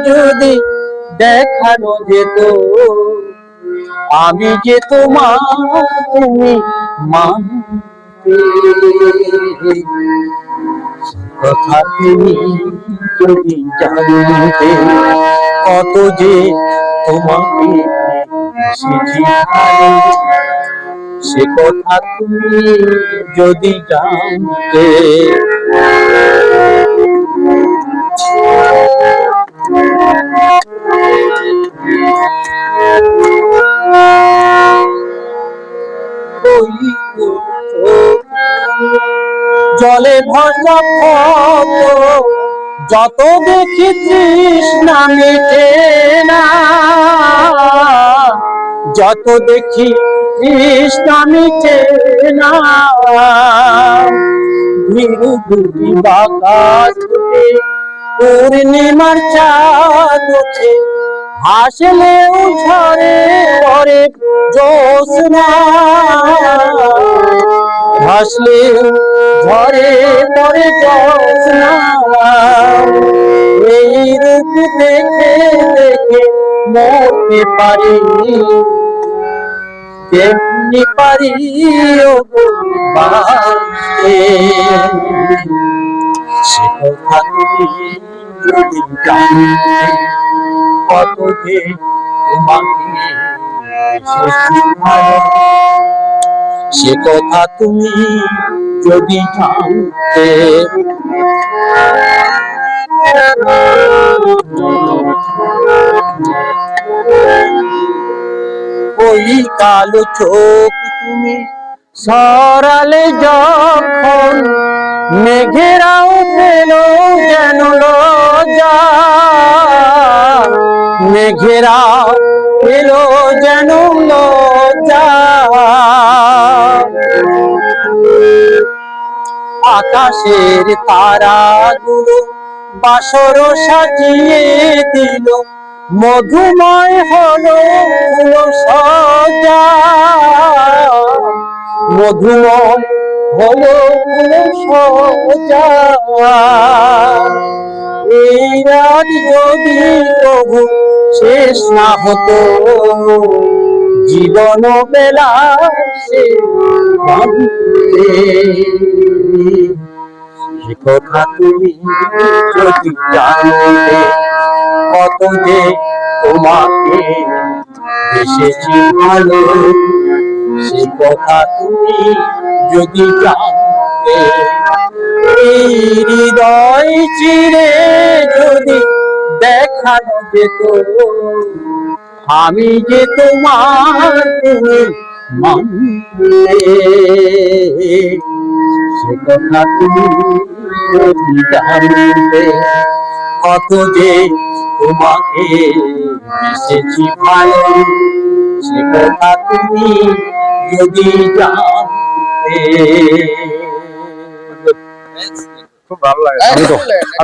যদি দেখানো যেত আমি যে তোমার তুমি মানতে, কথা তুমি যদি জানতে কত যে তোমাকে এসেছি ভালো, সে কথা তুমি যদি জানতে। জলে ভরা ক্ষত যত দেখি তৃষ্ণা মিটে না, যত দেখি তৃষ্ণা মিটে না। ধীরে ধীরে বাতাস উঠে পূর্ণিমার চাঁদ ওঠে, হাসলেও ঝরে পরে জ্যোৎস্না, হাসলেও ঝরে পরে জ্যোৎস্না। এই রূপ দেখে দেখে মরতে পারি, তেমনি পারি ওগো বাঁচতে, সে কথা তুমি যদি জানতে কত যে তোমাকে এসেছি ভালো, সে কথা তুমি যদি জানতে। ওই কালো চোখ তুমি সরালে যখন, মেঘেরাও পেল যেন লজ্জা, মেঘেরাও পেল যেন লজ্জা। আকাশের তারাগুলো বাসর সাজিয়ে দিল, মধুময় হলো ফুল সজ্জা, মধুময় হলো ফুল সজ্জা। এই রাত যদি প্রভু শেষ না হতো, জীবন বেলা সে কথা তুমি যদি জানতে কত যে তোমাকে এসেছি ভালো, সে কথা তুমি যদি জানতে। এই হৃদয় চিরে যদি দেখানো যেত আমি যে তোমার তুমি মানতে, সে কথা তুমি যদি জানতে কত যে তোমাকে এসেছি ভালো, সে কথা তুমি যদি জানতে। খুব ভালো লাগে।